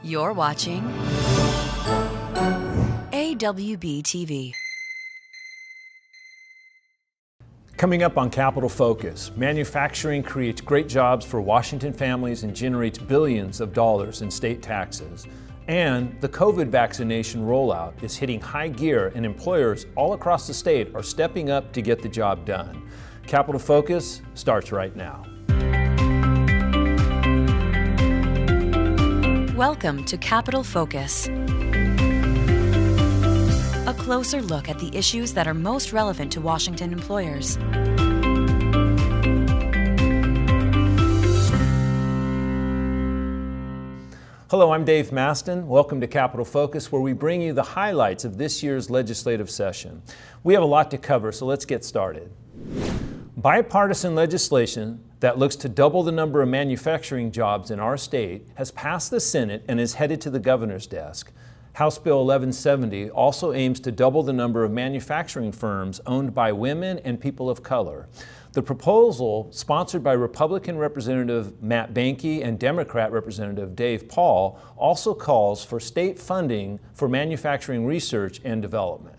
You're watching AWB TV. Coming up on Capital Focus, manufacturing creates great jobs for Washington families and generates billions of dollars in state taxes. And the COVID vaccination rollout is hitting high gear, and employers all across the state are stepping up to get the job done. Capital Focus starts right now. Welcome to Capital Focus. A closer look at the issues that are most relevant to Washington employers. Hello, I'm Dave Maston. Welcome to Capital Focus, where we bring you the highlights of this year's legislative session. We have a lot to cover, so let's get started. Bipartisan legislation that looks to double the number of manufacturing jobs in our state has passed the Senate and is headed to the governor's desk. House Bill 1170 also aims to double the number of manufacturing firms owned by women and people of color. The proposal, sponsored by Republican Representative Matt Banke and Democrat Representative Dave Paul, also calls for state funding for manufacturing research and development.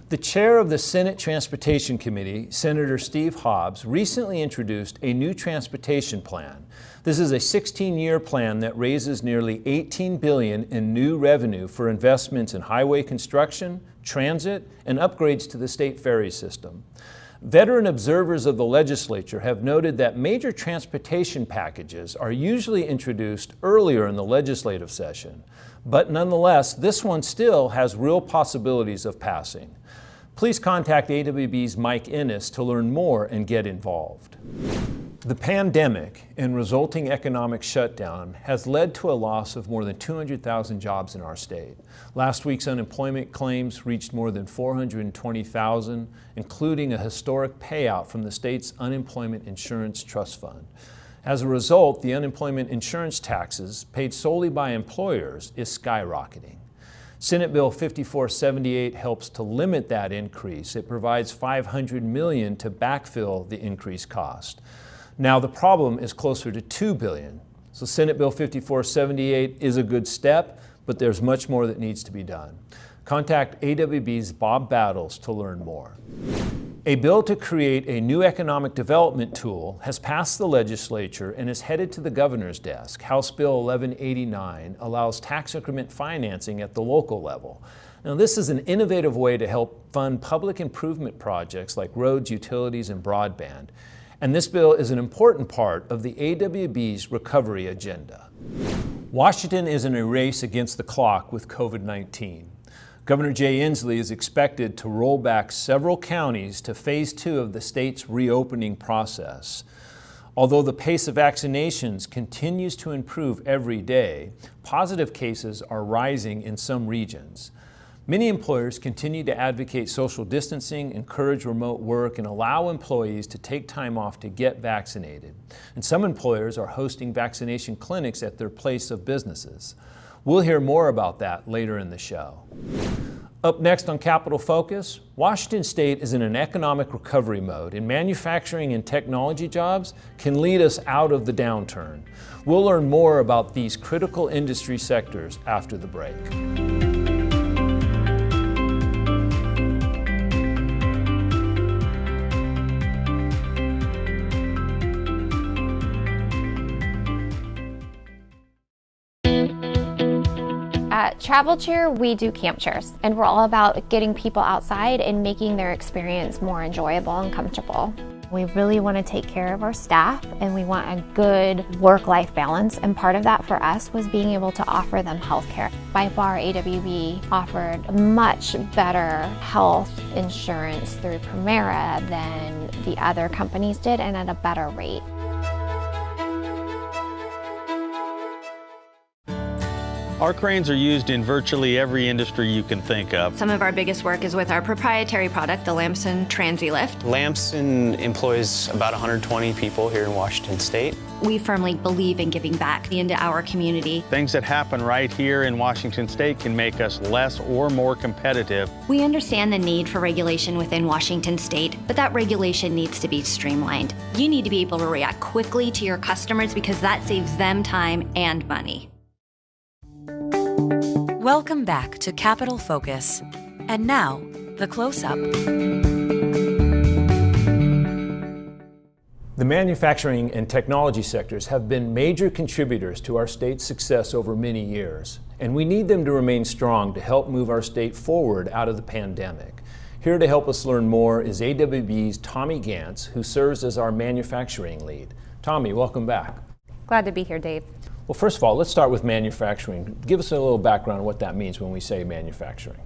The chair of the Senate Transportation Committee, Senator Steve Hobbs, recently introduced a new transportation plan. This is a 16-year plan that raises nearly $18 billion in new revenue for investments in highway construction, transit, and upgrades to the state ferry system. Veteran observers of the legislature have noted that major transportation packages are usually introduced earlier in the legislative session, but nonetheless, this one still has real possibilities of passing. Please contact AWB's Mike Ennis to learn more and get involved. The pandemic and resulting economic shutdown has led to a loss of more than 200,000 jobs in our state. Last week's unemployment claims reached more than 420,000, including a historic payout from the state's Unemployment Insurance Trust Fund. As a result, the unemployment insurance taxes paid solely by employers is skyrocketing. Senate Bill 5478 helps to limit that increase. It provides $500 million to backfill the increased cost. Now the problem is closer to $2 billion. So Senate Bill 5478 is a good step, but there's much more that needs to be done. Contact AWB's Bob Battles to learn more. A bill to create a new economic development tool has passed the legislature and is headed to the governor's desk. House Bill 1189 allows tax increment financing at the local level. Now, this is an innovative way to help fund public improvement projects like roads, utilities, and broadband. And this bill is an important part of the AWB's recovery agenda. Washington is in a race against the clock with COVID-19. Governor Jay Inslee is expected to roll back several counties to phase 2 of the state's reopening process. Although the pace of vaccinations continues to improve every day, positive cases are rising in some regions. Many employers continue to advocate social distancing, encourage remote work, and allow employees to take time off to get vaccinated. And some employers are hosting vaccination clinics at their place of businesses. We'll hear more about that later in the show. Up next on Capital Focus, Washington State is in an economic recovery mode, and manufacturing and technology jobs can lead us out of the downturn. We'll learn more about these critical industry sectors after the break. At Travel Cheer, we do camp chairs, and we're all about getting people outside and making their experience more enjoyable and comfortable. We really want to take care of our staff, and we want a good work-life balance, and part of that for us was being able to offer them health care. By far, AWB offered much better health insurance through Primera than the other companies did, and at a better rate. Our cranes are used in virtually every industry you can think of. Some of our biggest work is with our proprietary product, the Lamson TransiLift. Lamson employs about 120 people here in Washington State. We firmly believe in giving back into our community. Things that happen right here in Washington State can make us less or more competitive. We understand the need for regulation within Washington State, but that regulation needs to be streamlined. You need to be able to react quickly to your customers because that saves them time and money. Welcome back to Capital Focus. And now, the close-up. The manufacturing and technology sectors have been major contributors to our state's success over many years, and we need them to remain strong to help move our state forward out of the pandemic. Here to help us learn more is AWB's Tommy Gantz, who serves as our manufacturing lead. Tommy, welcome back. Glad to be here, Dave. Well, first of all, let's start with manufacturing. Give us a little background on what that means when we say manufacturing.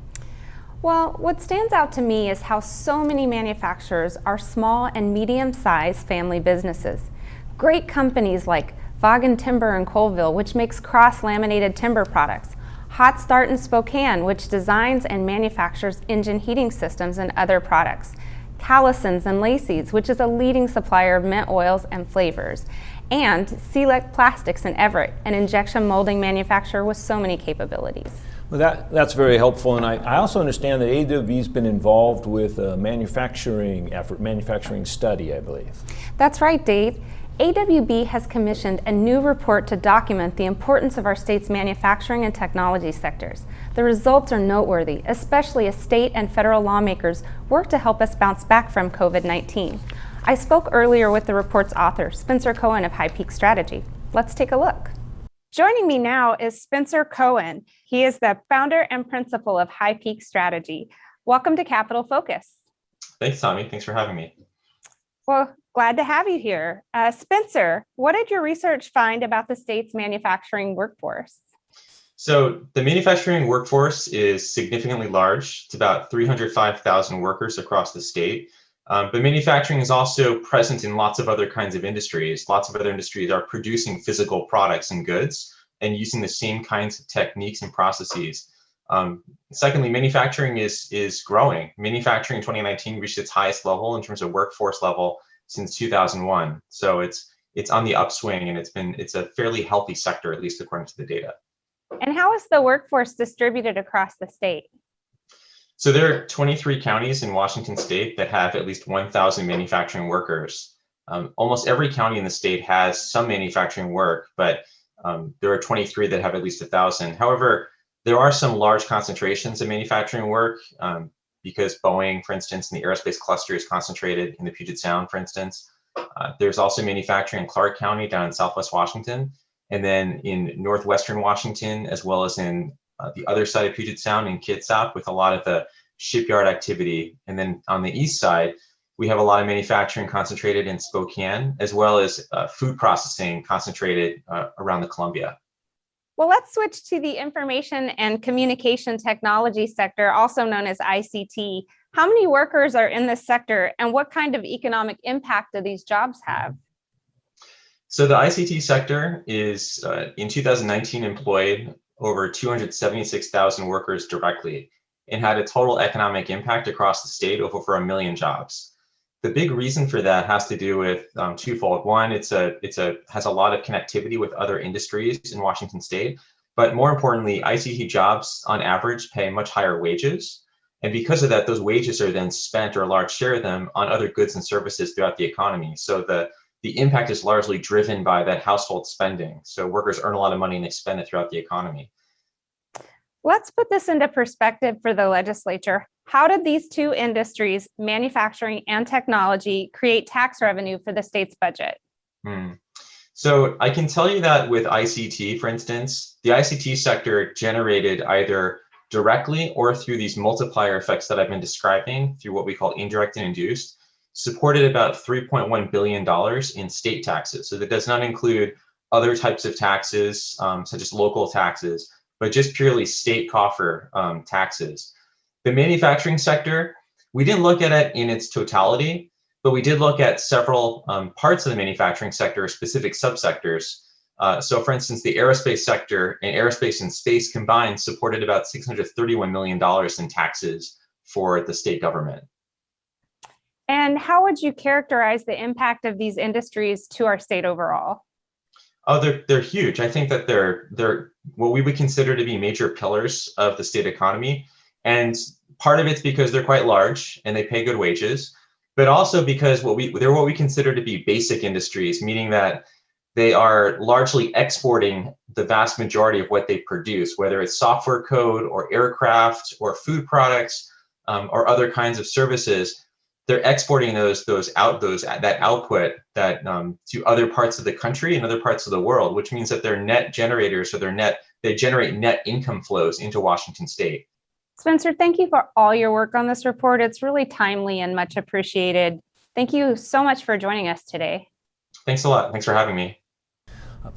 Well, what stands out to me is how so many manufacturers are small and medium-sized family businesses. Great companies like Vaughan Timber in Colville, which makes cross-laminated timber products, Hot Start in Spokane, which designs and manufactures engine heating systems and other products, Callison's and Lacey's, which is a leading supplier of mint oils and flavors, and Select Plastics in Everett, an injection molding manufacturer with so many capabilities. Well, that's very helpful, and I also understand that AWB's been involved with a manufacturing effort, manufacturing study, I believe. That's right, Dave. AWB has commissioned a new report to document the importance of our state's manufacturing and technology sectors. The results are noteworthy, especially as state and federal lawmakers work to help us bounce back from COVID-19. I spoke earlier with the report's author, Spencer Cohen of High Peak Strategy. Let's take a look. Joining me now is Spencer Cohen. He is the founder and principal of High Peak Strategy. Welcome to Capital Focus. Thanks, Tommy. Thanks for having me. Well, glad to have you here. Spencer, what did your research find about the state's manufacturing workforce? So the manufacturing workforce is significantly large. It's about 305,000 workers across the state. But manufacturing is also present in lots of other kinds of industries. Lots of other industries are producing physical products and goods and using the same kinds of techniques and processes. Secondly, manufacturing is growing. Manufacturing in 2019 reached its highest level in terms of workforce level since 2001. So it's on the upswing, and it's a fairly healthy sector, at least according to the data. And how is the workforce distributed across the state? So there are 23 counties in Washington state that have at least 1,000 manufacturing workers. Almost every county in the state has some manufacturing work, but there are 23 that have at least 1,000. However, there are some large concentrations of manufacturing work because Boeing, for instance, in the aerospace cluster is concentrated in the Puget Sound, for instance. There's also manufacturing in Clark County down in Southwest Washington, and then in Northwestern Washington, as well as in the other side of Puget Sound in Kitsap with a lot of the shipyard activity. And then on the east side, we have a lot of manufacturing concentrated in Spokane, as well as food processing concentrated around the Columbia. Well, let's switch to the information and communication technology sector, also known as ICT. How many workers are in this sector, and what kind of economic impact do these jobs have? So the ICT sector is, in 2019, employed over 276,000 workers directly and had a total economic impact across the state of over 1 million jobs. The big reason for that has to do with twofold. One, has a lot of connectivity with other industries in Washington state, but more importantly, ICT jobs on average pay much higher wages. And because of that, those wages are then spent, or a large share of them, on other goods and services throughout the economy. So the impact is largely driven by that household spending. So workers earn a lot of money and they spend it throughout the economy. Let's put this into perspective for the legislature. How did these two industries, manufacturing and technology, create tax revenue for the state's budget? So I can tell you that with ICT, for instance, the ICT sector generated either directly or through these multiplier effects that I've been describing, through what we call indirect and induced, supported about $3.1 billion in state taxes. So that does not include other types of taxes, such as local taxes, but just purely state coffer taxes. The manufacturing sector, we didn't look at it in its totality, but we did look at several parts of the manufacturing sector, specific subsectors. So for instance, the aerospace sector and aerospace and space combined supported about $631 million in taxes for the state government. And how would you characterize the impact of these industries to our state overall? Oh, they're huge. I think that they're what we would consider to be major pillars of the state economy. And part of it's because they're quite large and they pay good wages, but also because they're what we consider to be basic industries, meaning that they are largely exporting the vast majority of what they produce, whether it's software code or aircraft or food products or other kinds of services. They're exporting that output to other parts of the country and other parts of the world, which means that they're net generators, or they generate net income flows into Washington State. Spencer, thank you for all your work on this report. It's really timely and much appreciated. Thank you so much for joining us today. Thanks a lot. Thanks for having me.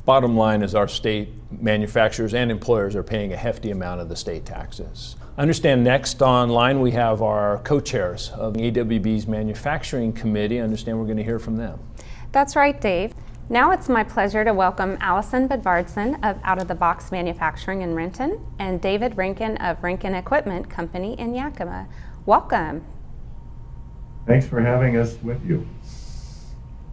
Bottom line is our state manufacturers and employers are paying a hefty amount of the state taxes. I understand next online we have our co-chairs of AWB's Manufacturing Committee. I understand we're going to hear from them. That's right, Dave. Now it's my pleasure to welcome Allison Bedvardson of Out of the Box Manufacturing in Renton and David Rinkin of Rinkin Equipment Company in Yakima. Welcome. Thanks for having us with you.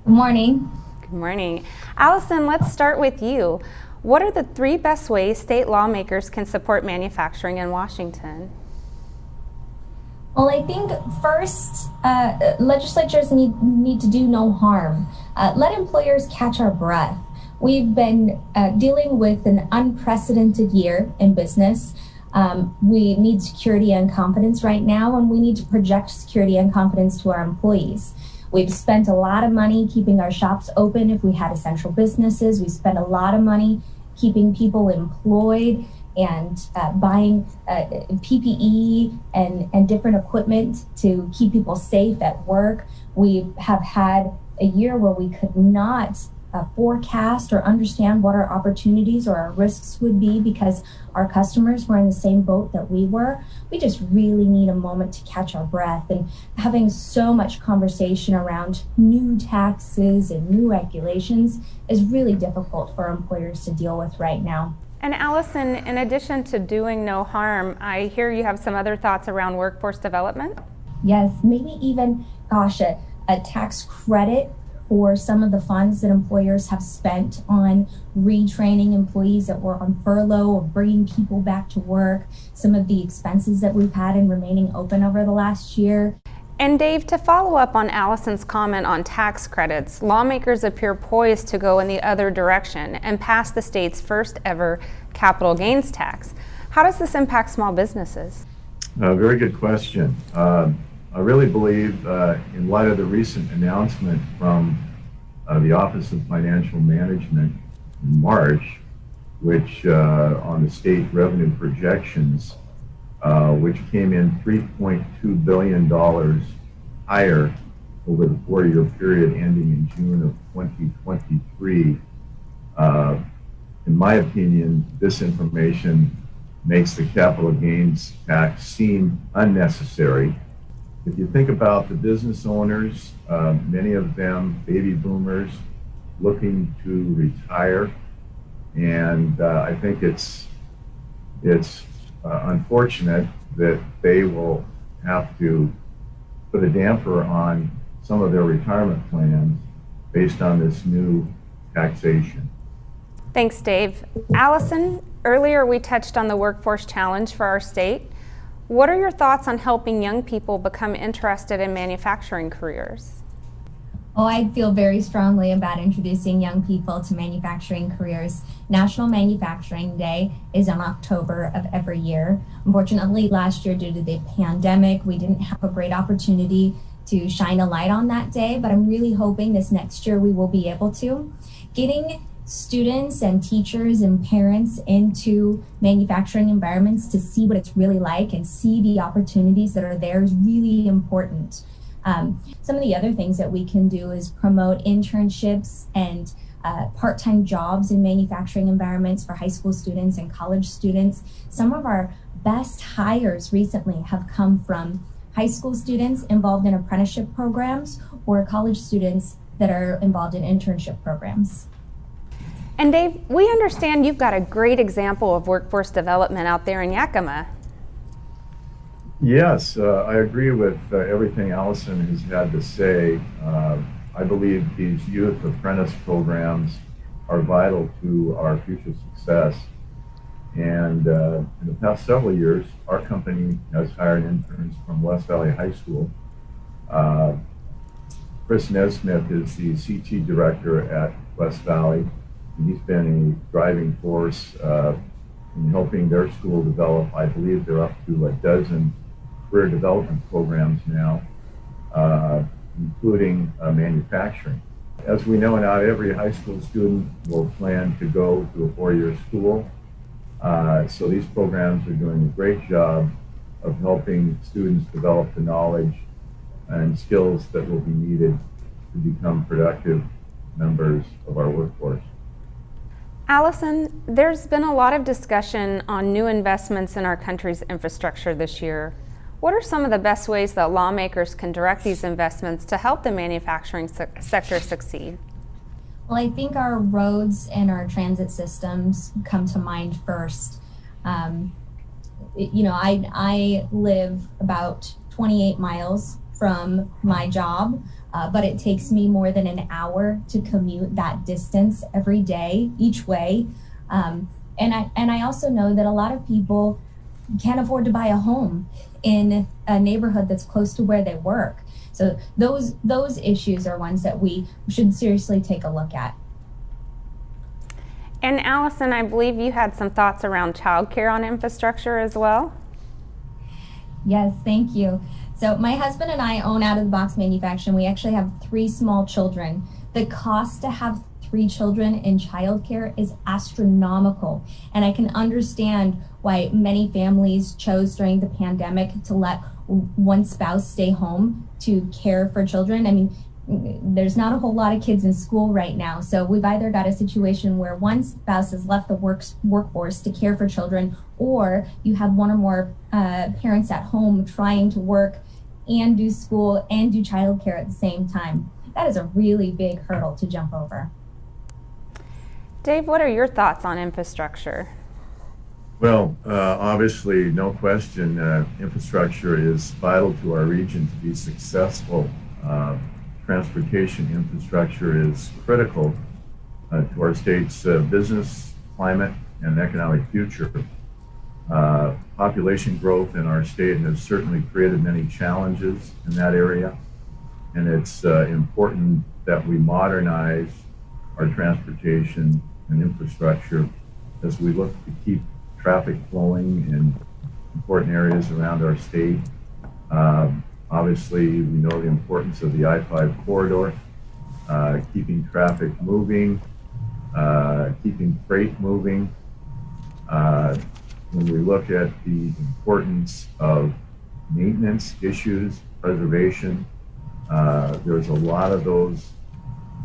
Good morning. Good morning. Allison, let's start with you. What are the 3 best ways state lawmakers can support manufacturing in Washington? Well, I think first, legislatures need to do no harm. Let employers catch our breath. We've been dealing with an unprecedented year in business. We need security and confidence right now, and we need to project security and confidence to our employees. We've spent a lot of money keeping our shops open if we had essential businesses. We spent a lot of money keeping people employed and buying PPE and different equipment to keep people safe at work. We have had a year where we could not forecast or understand what our opportunities or our risks would be because our customers were in the same boat that we were. We just really need a moment to catch our breath, and having so much conversation around new taxes and new regulations is really difficult for employers to deal with right now. And Allison, in addition to doing no harm, I hear you have some other thoughts around workforce development? Yes, maybe even, a tax credit for some of the funds that employers have spent on retraining employees that were on furlough or bringing people back to work, some of the expenses that we've had in remaining open over the last year. And Dave, to follow up on Allison's comment on tax credits, lawmakers appear poised to go in the other direction and pass the state's first ever capital gains tax. How does this impact small businesses? Very good question. I really believe in light of the recent announcement from the Office of Financial Management in March, which on the state revenue projections, which came in $3.2 billion higher over the 4-year period ending in June of 2023. In my opinion, this information makes the capital gains tax seem unnecessary. If you think about the business owners, many of them baby boomers looking to retire, and I think it's unfortunate that they will have to put a damper on some of their retirement plans based on this new taxation. Thanks, Dave. Allison, earlier we touched on the workforce challenge for our state. What are your thoughts on helping young people become interested in manufacturing careers? Oh, I feel very strongly about introducing young people to manufacturing careers. National Manufacturing Day is in October of every year. Unfortunately, last year, due to the pandemic, we didn't have a great opportunity to shine a light on that day, but I'm really hoping this next year we will be able to. Getting students and teachers and parents into manufacturing environments to see what it's really like and see the opportunities that are there is really important. Some of the other things that we can do is promote internships and part-time jobs in manufacturing environments for high school students and college students. Some of our best hires recently have come from high school students involved in apprenticeship programs or college students that are involved in internship programs. And Dave, we understand you've got a great example of workforce development out there in Yakima. Yes, I agree with everything Allison has had to say. I believe these youth apprentice programs are vital to our future success. And in the past several years, our company has hired interns from West Valley High School. Chris Nesmith is the CT director at West Valley. And he's been a driving force in helping their school develop. I believe they're up to a dozen career development programs now, including manufacturing. As we know, not every high school student will plan to go to a four-year school. So these programs are doing a great job of helping students develop the knowledge and skills that will be needed to become productive members of our workforce. Allison, there's been a lot of discussion on new investments in our country's infrastructure this year. What are some of the best ways that lawmakers can direct these investments to help the manufacturing sector succeed? Well, I think our roads and our transit systems come to mind first. I live about 28 miles from my job, but it takes me more than an hour to commute that distance every day, each way. And I also know that a lot of people can't afford to buy a home in a neighborhood that's close to where they work. So those issues are ones that we should seriously take a look at. And Allison, I believe you had some thoughts around childcare on infrastructure as well? Yes, thank you. So my husband and I own out-of-the-box manufacturing. We actually have 3 small children. The cost to have 3 children in childcare is astronomical. And I can understand why many families chose during the pandemic to let one spouse stay home to care for children. I mean, there's not a whole lot of kids in school right now. So we've either got a situation where one spouse has left the workforce to care for children, or you have one or more parents at home trying to work and do school and do childcare at the same time. That is a really big hurdle to jump over. Dave, what are your thoughts on infrastructure? Well, obviously, no question, infrastructure is vital to our region to be successful. Transportation infrastructure is critical to our state's business, climate, and economic future. Population growth in our state has certainly created many challenges in that area, and it's important that we modernize our transportation and infrastructure as we look to keep traffic flowing in important areas around our state. Obviously, we know the importance of the I-5 corridor, keeping traffic moving, keeping freight moving. When we look at the importance of maintenance issues, preservation, there's a lot of those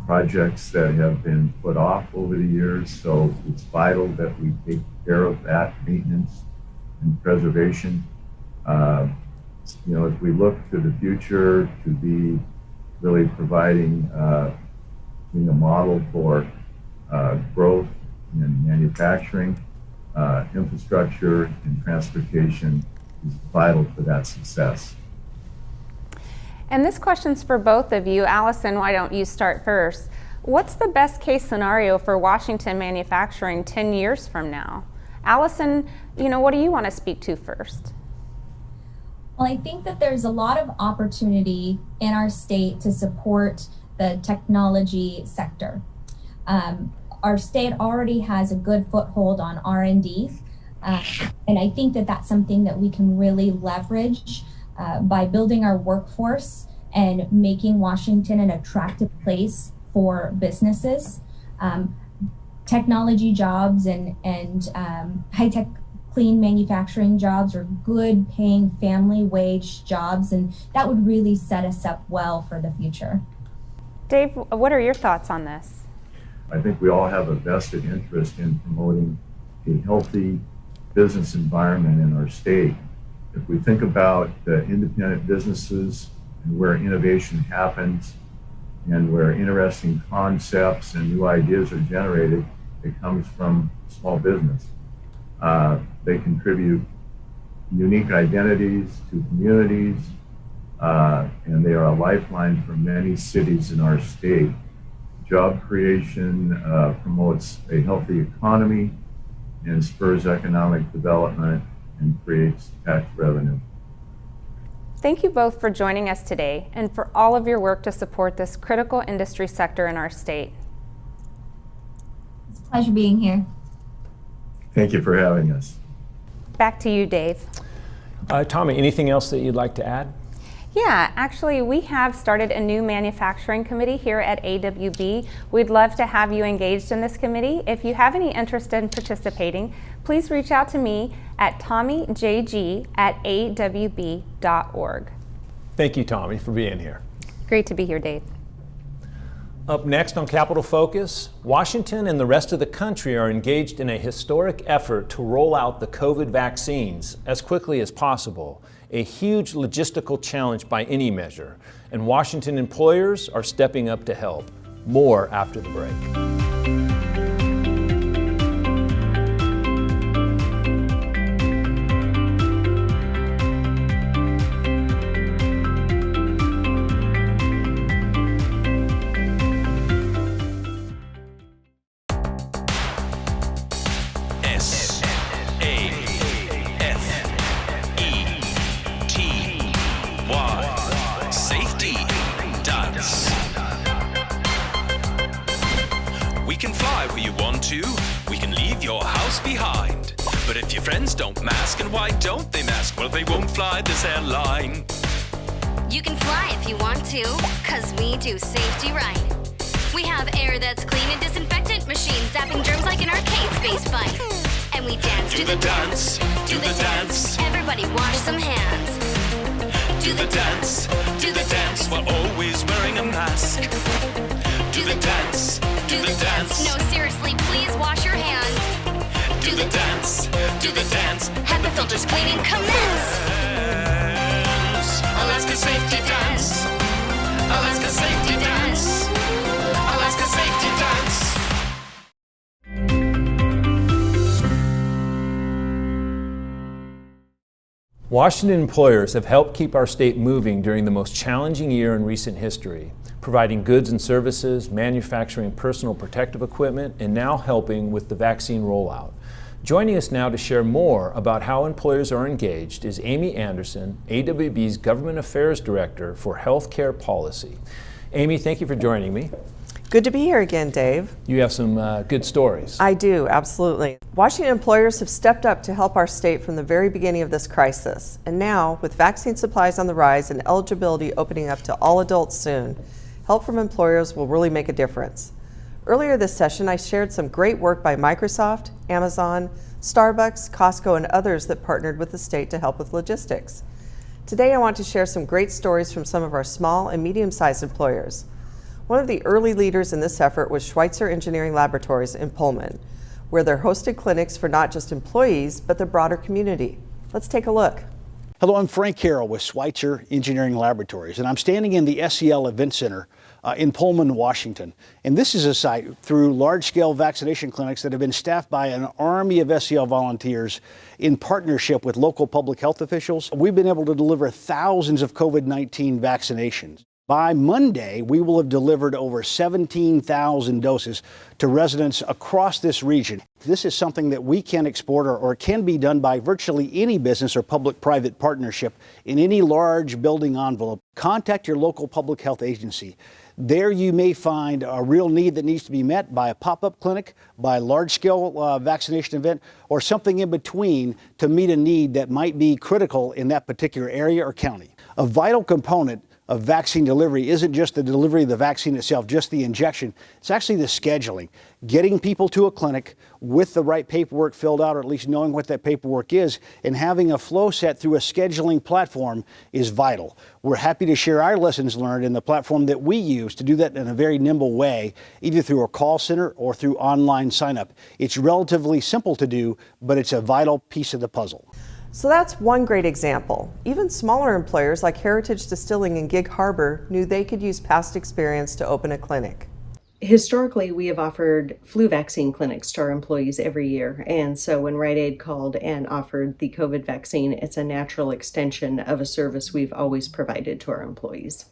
projects that have been put off over the years, so it's vital that we take care of that maintenance and preservation. As we look to the future to be really providing, being a model for growth in manufacturing, infrastructure, and transportation is vital for that success. And this question's for both of you. Allison, why don't you start first? What's the best case scenario for Washington manufacturing 10 years from now? Allison, what do you want to speak to first? Well, I think that there's a lot of opportunity in our state to support the technology sector. Our state already has a good foothold on R&D, and I think that that's something that we can really leverage by building our workforce and making Washington an attractive place for businesses. Technology jobs and high-tech clean manufacturing jobs are good paying family wage jobs, and that would really set us up well for the future. Dave, what are your thoughts on this? I think we all have a vested interest in promoting a healthy business environment in our state. If we think about the independent businesses and where innovation happens and where interesting concepts and new ideas are generated, it comes from small business. They contribute unique identities to communities, and they are a lifeline for many cities in our state. Job creation promotes a healthy economy and spurs economic development and creates tax revenue. Thank you both for joining us today and for all of your work to support this critical industry sector in our state. Pleasure being here. Thank you for having us. Back to you, Dave. Tommy, anything else that you'd like to add? Yeah, actually, we have started a new manufacturing committee here at AWB. We'd love to have you engaged in this committee. If you have any interest in participating, please reach out to me at tommyjg@awb.org. Thank you, Tommy, for being here. Great to be here, Dave. Up next on Capital Focus, Washington and the rest of the country are engaged in a historic effort to roll out the COVID vaccines as quickly as possible, a huge logistical challenge by any measure, and Washington employers are stepping up to help. More after the break. They won't fly this airline. You can fly if you want to, cause we do safety right. We have air that's clean and disinfectant machines zapping germs like an arcade space fight. And we dance do the dance, do the dance. Everybody wash some hands. Do the dance, we're always wearing a mask. Do the dance, do the dance. No, seriously, please wash your hands. Do the dance, do the dance. HEPA filters cleaning commence. Alaska Safety Dance. Alaska Safety Dance. Alaska Safety Dance. Washington employers have helped keep our state moving during the most challenging year in recent history, providing goods and services, manufacturing personal protective equipment, and now helping with the vaccine rollout. Joining us now to share more about how employers are engaged is Amy Anderson, AWB's Government Affairs Director for Healthcare Policy. Amy, thank you for joining me. Good to be here again, Dave. You have some good stories. I do, absolutely. Washington employers have stepped up to help our state from the very beginning of this crisis. And now, with vaccine supplies on the rise and eligibility opening up to all adults soon, help from employers will really make a difference. Earlier this session, I shared some great work by Microsoft, Amazon, Starbucks, Costco, and others that partnered with the state to help with logistics. Today, I want to share some great stories from some of our small and medium-sized employers. One of the early leaders in this effort was Schweitzer Engineering Laboratories in Pullman, where they're hosted clinics for not just employees, but the broader community. Let's take a look. Hello, I'm Frank Carroll with Schweitzer Engineering Laboratories, and I'm standing in the SEL Event Center in Pullman, Washington. And this is a site through large-scale vaccination clinics that have been staffed by an army of SEL volunteers in partnership with local public health officials. We've been able to deliver thousands of COVID-19 vaccinations. By Monday, we will have delivered over 17,000 doses to residents across this region. This is something that we can export or can be done by virtually any business or public-private partnership in any large building envelope. Contact your local public health agency. There you may find a real need that needs to be met by a pop-up clinic, by a large-scale vaccination event, or something in between to meet a need that might be critical in that particular area or county. A vital component of vaccine delivery isn't just the delivery of the vaccine itself, just the injection. It's actually the scheduling, getting people to a clinic with the right paperwork filled out, or at least knowing what that paperwork is, and having a flow set through a scheduling platform is vital. We're happy to share our lessons learned in the platform that we use to do that in a very nimble way, either through a call center or through online sign up. It's relatively simple to do, but it's a vital piece of the puzzle. So that's one great example. Even smaller employers like Heritage Distilling in Gig Harbor knew they could use past experience to open a clinic. Historically, we have offered flu vaccine clinics to our employees every year. And so when Rite Aid called and offered the COVID vaccine, it's a natural extension of a service we've always provided to our employees.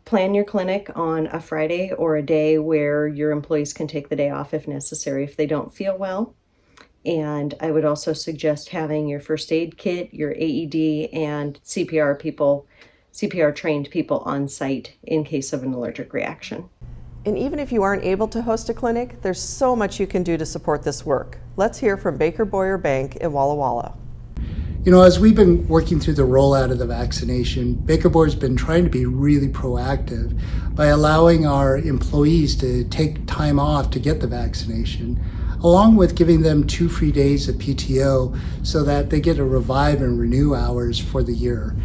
Plan your clinic on a Friday or a day where your employees can take the day off if necessary if they don't feel well. And I would also suggest having your first aid kit, your AED, and CPR trained people on site in case of an allergic reaction. And even if you aren't able to host a clinic, there's so much you can do to support this work. Let's hear from Baker Boyer Bank in Walla Walla. You know, as we've been working through the rollout of the vaccination, Baker Boyer's been trying to be really proactive by allowing our employees to take time off to get the vaccination, along with giving them 2 free days of PTO so that they get to revive and renew hours for the year.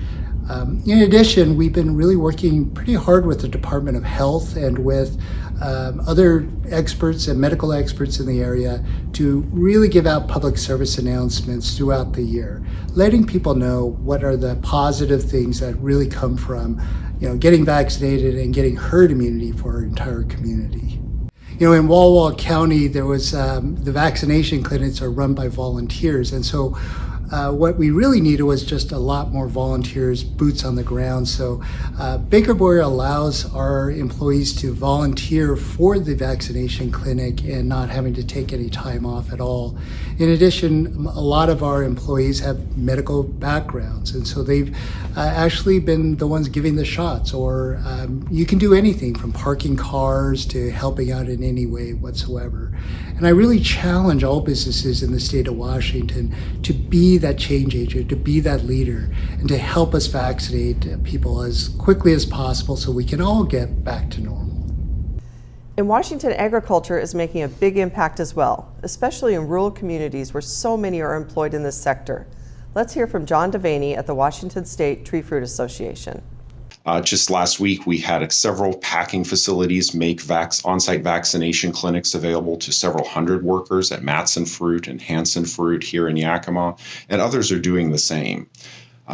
In addition, we've been really working pretty hard with the Department of Health and with other experts and medical experts in the area to really give out public service announcements throughout the year, letting people know what are the positive things that really come from, getting vaccinated and getting herd immunity for our entire community. In Walla Walla County, there was the vaccination clinics are run by volunteers, and so what we really needed was just a lot more volunteers, boots on the ground. So Baker Boyer allows our employees to volunteer for the vaccination clinic and not having to take any time off at all. In addition, a lot of our employees have medical backgrounds, and so they've actually been the ones giving the shots, or you can do anything from parking cars to helping out in any way whatsoever. And I really challenge all businesses in the state of Washington to be that change agent, to be that leader, and to help us vaccinate people as quickly as possible so we can all get back to normal. In Washington, agriculture is making a big impact as well, especially in rural communities where so many are employed in this sector. Let's hear from John Devaney at the Washington State Tree Fruit Association. Just last week, we had several packing facilities make on-site vaccination clinics available to several hundred workers at Matson Fruit and Hanson Fruit here in Yakima, and others are doing the same.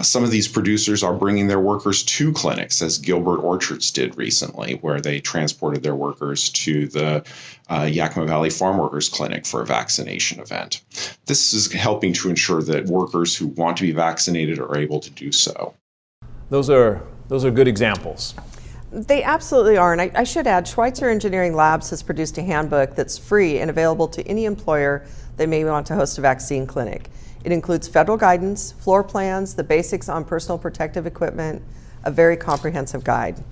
Some of these producers are bringing their workers to clinics, as Gilbert Orchards did recently, where they transported their workers to the Yakima Valley Farm Workers Clinic for a vaccination event. This is helping to ensure that workers who want to be vaccinated are able to do so. Those are good examples. They absolutely are, and I should add, Schweitzer Engineering Labs has produced a handbook that's free and available to any employer that may want to host a vaccine clinic. It includes federal guidance, floor plans, the basics on personal protective equipment, a very comprehensive guide.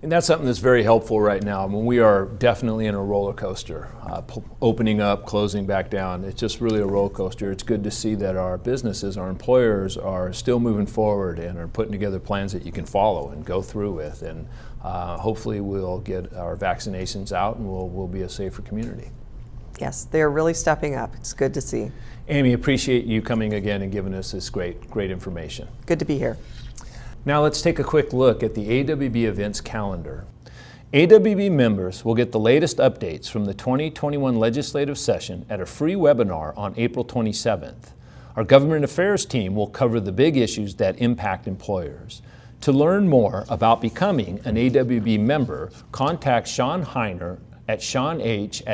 And that's something that's very helpful right now. I mean, we are definitely in a roller coaster, opening up, closing back down. It's just really a roller coaster. It's good to see that our businesses, our employers are still moving forward and are putting together plans that you can follow and go through with. And hopefully we'll get our vaccinations out and we'll be a safer community. Yes, they're really stepping up. It's good to see. Amy, appreciate you coming again and giving us this great information. Good to be here. Now let's take a quick look at the AWB events calendar. AWB members will get the latest updates from the 2021 legislative session at a free webinar on April 27th. Our government affairs team will cover the big issues that impact employers. To learn more about becoming an AWB member, contact Sean Heiner at seanh@awb.org.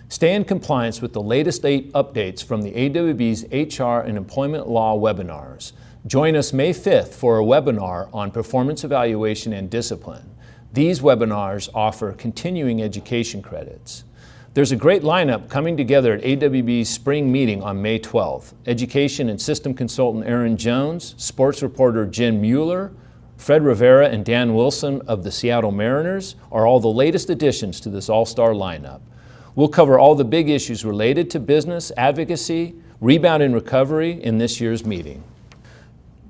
Stay in compliance with the latest updates from the AWB's HR and Employment Law webinars. Join us May 5th for a webinar on performance evaluation and discipline. These webinars offer continuing education credits. There's a great lineup coming together at AWB's spring meeting on May 12th. Education and system consultant Aaron Jones, sports reporter Jen Mueller, Fred Rivera and Dan Wilson of the Seattle Mariners are all the latest additions to this all-star lineup. We'll cover all the big issues related to business, advocacy, rebound and recovery in this year's meeting.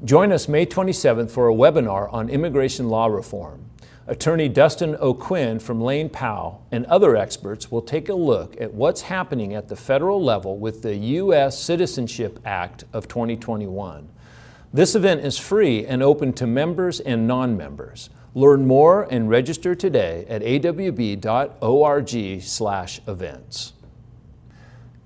Join us May 27th for a webinar on immigration law reform. Attorney Dustin O'Quinn from Lane Powell and other experts will take a look at what's happening at the federal level with the U.S. Citizenship Act of 2021. This event is free and open to members and non-members. Learn more and register today at awb.org/events.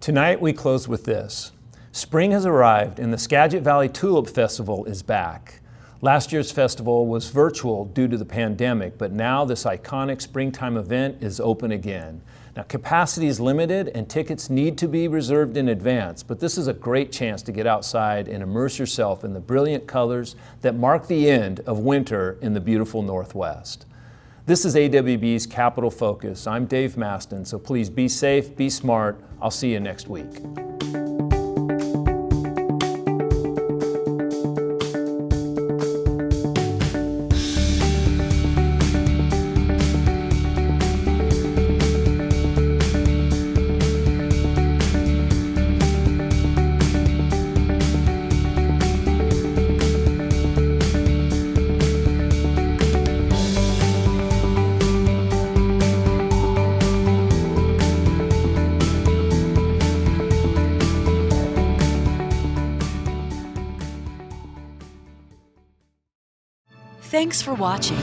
Tonight we close with this. Spring has arrived and the Skagit Valley Tulip Festival is back. Last year's festival was virtual due to the pandemic, but now this iconic springtime event is open again. Now, capacity is limited and tickets need to be reserved in advance, but this is a great chance to get outside and immerse yourself in the brilliant colors that mark the end of winter in the beautiful Northwest. This is AWB's Capital Focus. I'm Dave Maston, so please be safe, be smart. I'll see you next week. Thanks for watching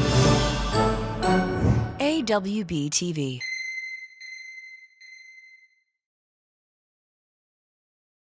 AWB TV.